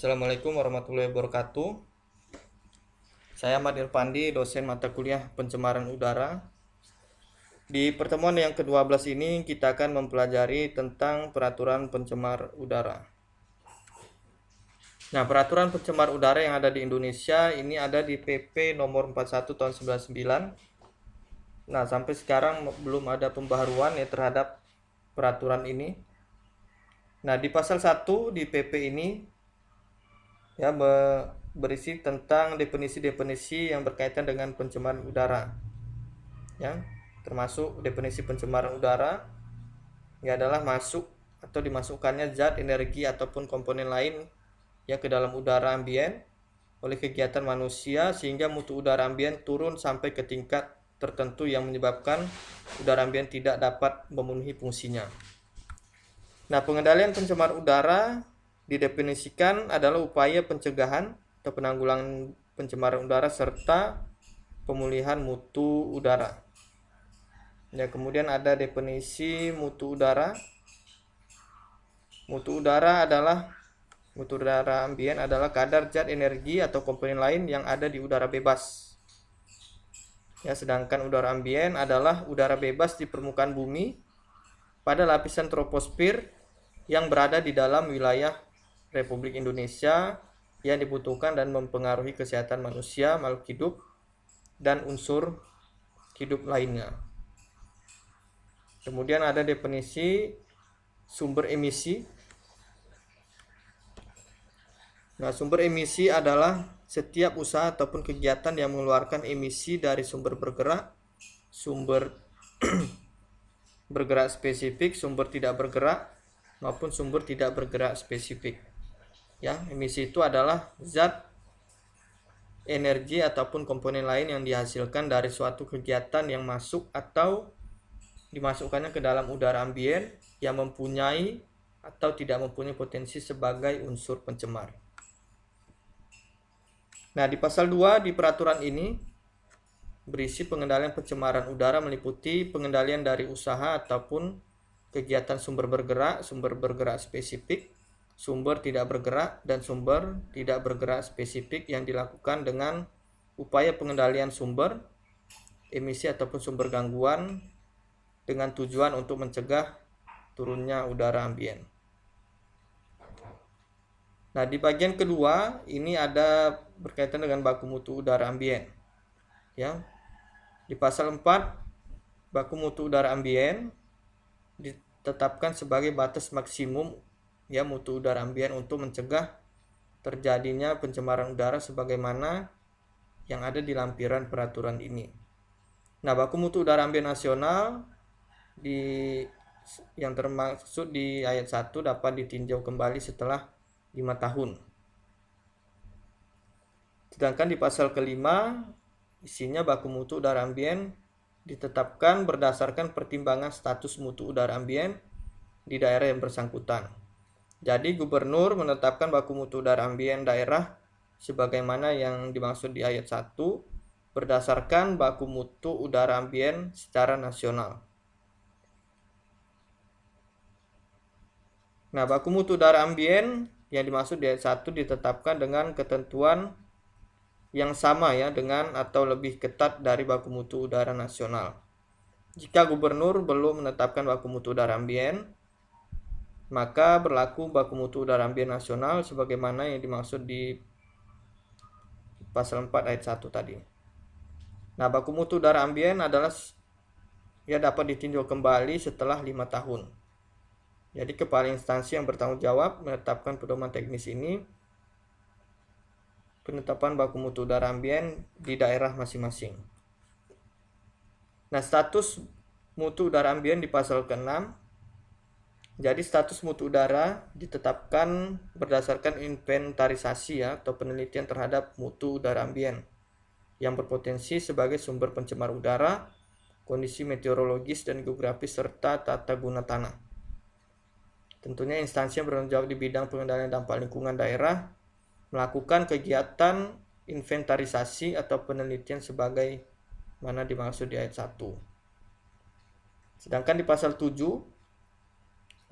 Assalamualaikum warahmatullahi wabarakatuh. Saya Ahmad Irfandi, dosen mata kuliah pencemaran udara. Di pertemuan yang ke-12 ini kita akan mempelajari tentang peraturan pencemar udara. Nah, peraturan pencemar udara yang ada di Indonesia ini ada di PP nomor 41 tahun 99. Nah, sampai sekarang belum ada pembaharuan ya terhadap peraturan ini. Nah, di pasal 1 di PP ini ya berisi tentang definisi-definisi yang berkaitan dengan pencemaran udara. Ya, termasuk definisi pencemaran udara ya adalah masuk atau dimasukkannya zat, energi ataupun komponen lain ya ke dalam udara ambien oleh kegiatan manusia sehingga mutu udara ambien turun sampai ke tingkat tertentu yang menyebabkan udara ambien tidak dapat memenuhi fungsinya. Nah, pengendalian pencemar udara didefinisikan adalah upaya pencegahan atau penanggulangan pencemaran udara serta pemulihan mutu udara. Ya, kemudian ada definisi mutu udara. Mutu udara ambien adalah kadar zat, energi atau komponen lain yang ada di udara bebas. Ya, sedangkan udara ambien adalah udara bebas di permukaan bumi pada lapisan troposfer yang berada di dalam wilayah Republik Indonesia yang dibutuhkan dan mempengaruhi kesehatan manusia, makhluk hidup, dan unsur hidup lainnya. Kemudian ada definisi sumber emisi. Nah, sumber emisi adalah setiap usaha ataupun kegiatan yang mengeluarkan emisi dari sumber bergerak, sumber bergerak spesifik, sumber tidak bergerak, maupun sumber tidak bergerak spesifik. Ya, emisi itu adalah zat, energi ataupun komponen lain yang dihasilkan dari suatu kegiatan yang masuk atau dimasukkannya ke dalam udara ambien yang mempunyai atau tidak mempunyai potensi sebagai unsur pencemar. Nah, di pasal 2 di peraturan ini berisi pengendalian pencemaran udara meliputi pengendalian dari usaha ataupun kegiatan sumber bergerak spesifik, sumber tidak bergerak, dan sumber tidak bergerak spesifik yang dilakukan dengan upaya pengendalian sumber, emisi ataupun sumber gangguan dengan tujuan untuk mencegah turunnya udara ambien. Nah, di bagian kedua ini ada berkaitan dengan baku mutu udara ambien. Ya. Di pasal 4 baku mutu udara ambien ditetapkan sebagai batas maksimum ya mutu udara ambien untuk mencegah terjadinya pencemaran udara sebagaimana yang ada di lampiran peraturan ini. Nah, baku mutu udara ambien nasional yang termaksud di ayat 1 dapat ditinjau kembali setelah 5 tahun. Sedangkan di pasal kelima isinya baku mutu udara ambien ditetapkan berdasarkan pertimbangan status mutu udara ambien di daerah yang bersangkutan. Jadi gubernur menetapkan baku mutu udara ambien daerah sebagaimana yang dimaksud di ayat 1 berdasarkan baku mutu udara ambien secara nasional. Nah, baku mutu udara ambien yang dimaksud di ayat 1 ditetapkan dengan ketentuan yang sama ya dengan atau lebih ketat dari baku mutu udara nasional. Jika gubernur belum menetapkan baku mutu udara ambien, maka berlaku baku mutu udara ambien nasional sebagaimana yang dimaksud di pasal 4 ayat 1 tadi. Nah, baku mutu udara ambien adalah ya dapat ditinjau kembali setelah 5 tahun. Jadi kepala instansi yang bertanggung jawab menetapkan pedoman teknis ini penetapan baku mutu udara ambien di daerah masing-masing. Nah, status mutu udara ambien di pasal ke-6. Jadi status mutu udara ditetapkan berdasarkan inventarisasi ya atau penelitian terhadap mutu udara ambien yang berpotensi sebagai sumber pencemar udara, kondisi meteorologis dan geografis serta tata guna tanah. Tentunya instansi yang bertanggung jawab di bidang pengendalian dampak lingkungan daerah melakukan kegiatan inventarisasi atau penelitian sebagai mana dimaksud di ayat 1. Sedangkan di pasal 7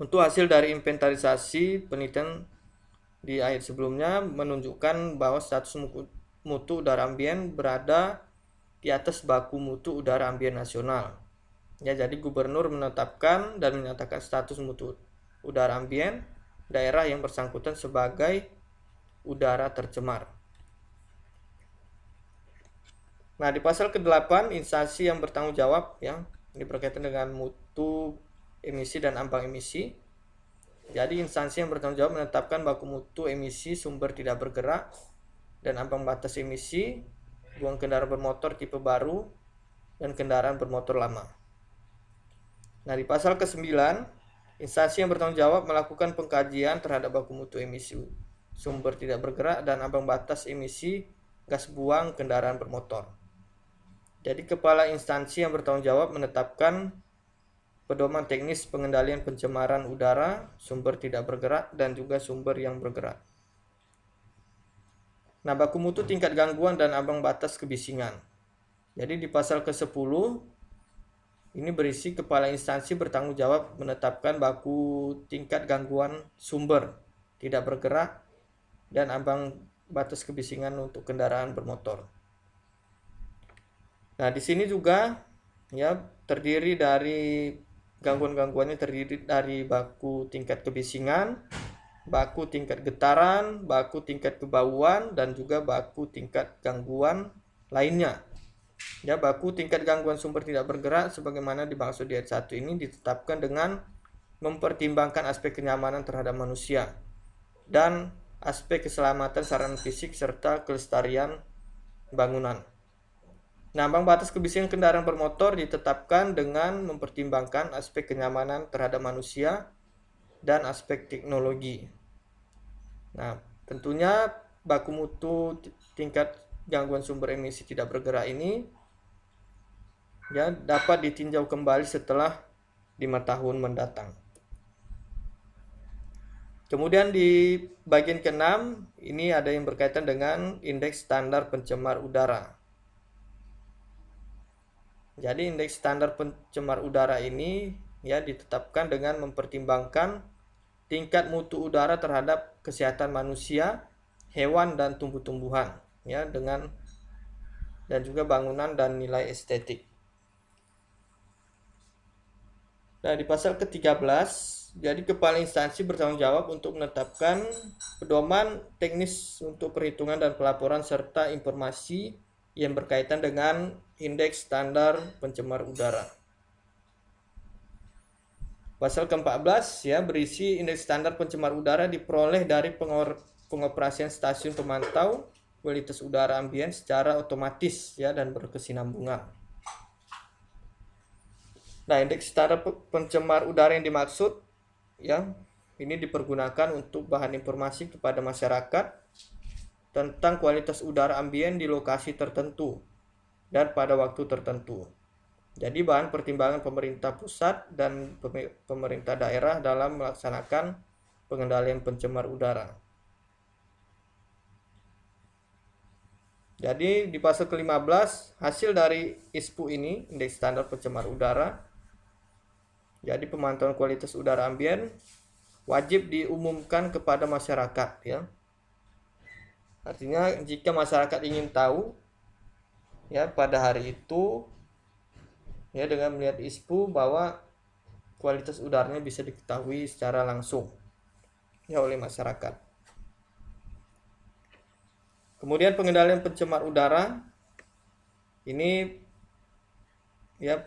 untuk hasil dari inventarisasi penelitian di ayat sebelumnya menunjukkan bahwa status mutu udara ambien berada di atas baku mutu udara ambien nasional. Ya, jadi gubernur menetapkan dan menyatakan status mutu udara ambien daerah yang bersangkutan sebagai udara tercemar. Nah, di pasal ke-8 instansi yang bertanggung jawab ya, ini berkaitan dengan mutu emisi dan ambang emisi. Jadi instansi yang bertanggung jawab menetapkan baku mutu emisi sumber tidak bergerak dan ambang batas emisi buang kendaraan bermotor tipe baru dan kendaraan bermotor lama. Nah, di pasal ke-9, instansi yang bertanggung jawab melakukan pengkajian terhadap baku mutu emisi sumber tidak bergerak dan ambang batas emisi gas buang kendaraan bermotor. Jadi kepala instansi yang bertanggung jawab menetapkan pedoman teknis pengendalian pencemaran udara, sumber tidak bergerak, dan juga sumber yang bergerak. Nah, baku mutu tingkat gangguan dan ambang batas kebisingan. Jadi di pasal ke-10 ini berisi kepala instansi bertanggung jawab menetapkan baku tingkat gangguan sumber tidak bergerak dan ambang batas kebisingan untuk kendaraan bermotor. Nah, di sini juga ya terdiri dari gangguan-gangguannya terdiri dari baku tingkat kebisingan, baku tingkat getaran, baku tingkat kebauan, dan juga baku tingkat gangguan lainnya. Ya, baku tingkat gangguan sumber tidak bergerak sebagaimana dimaksud di ayat 1 ini ditetapkan dengan mempertimbangkan aspek kenyamanan terhadap manusia dan aspek keselamatan sarana fisik serta kelestarian bangunan. Nah, ambang batas kebisingan kendaraan bermotor ditetapkan dengan mempertimbangkan aspek kenyamanan terhadap manusia dan aspek teknologi. Nah, tentunya baku mutu tingkat gangguan sumber emisi tidak bergerak ini ya dapat ditinjau kembali setelah 5 tahun mendatang. Kemudian di bagian ke-6 ini ada yang berkaitan dengan indeks standar pencemar udara. Jadi indeks standar pencemar udara ini ya ditetapkan dengan mempertimbangkan tingkat mutu udara terhadap kesehatan manusia, hewan dan tumbuh-tumbuhan ya dan juga bangunan dan nilai estetik. Nah, di pasal ke-13 jadi kepala instansi bertanggung jawab untuk menetapkan pedoman teknis untuk perhitungan dan pelaporan serta informasi yang berkaitan dengan indeks standar pencemar udara. Pasal ke-14 ya berisi indeks standar pencemar udara diperoleh dari pengoperasian stasiun pemantau kualitas udara ambien secara otomatis ya dan berkesinambungan. Nah, indeks standar pencemar udara yang dimaksud ya ini dipergunakan untuk bahan informasi kepada masyarakat tentang kualitas udara ambien di lokasi tertentu dan pada waktu tertentu. Jadi bahan pertimbangan pemerintah pusat dan pemerintah daerah dalam melaksanakan pengendalian pencemar udara. Jadi di pasal ke-15 hasil dari ISPU ini, indeks standar pencemar udara. Jadi pemantauan kualitas udara ambien wajib diumumkan kepada masyarakat ya. Artinya jika masyarakat ingin tahu ya pada hari itu ya dengan melihat ISPU bahwa kualitas udaranya bisa diketahui secara langsung ya oleh masyarakat. Kemudian pengendalian pencemar udara ini ya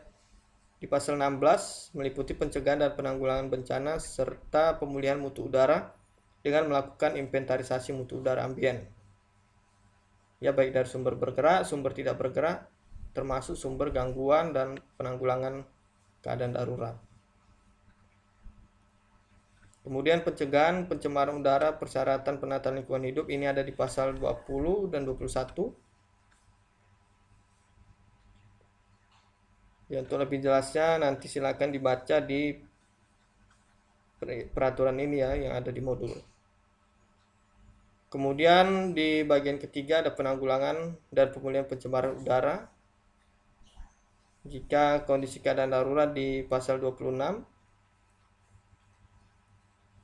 di pasal 16 meliputi pencegahan dan penanggulangan bencana serta pemulihan mutu udara dengan melakukan inventarisasi mutu udara ambien. Ya baik dari sumber bergerak, sumber tidak bergerak, termasuk sumber gangguan dan penanggulangan keadaan darurat. Kemudian pencegahan pencemaran udara persyaratan penataan lingkungan hidup ini ada di pasal 20 dan 21. Ya, untuk lebih jelasnya nanti silakan dibaca di peraturan ini ya yang ada di modul. Kemudian di bagian ketiga ada penanggulangan dan pemulihan pencemaran udara. Jika kondisi keadaan darurat di pasal 26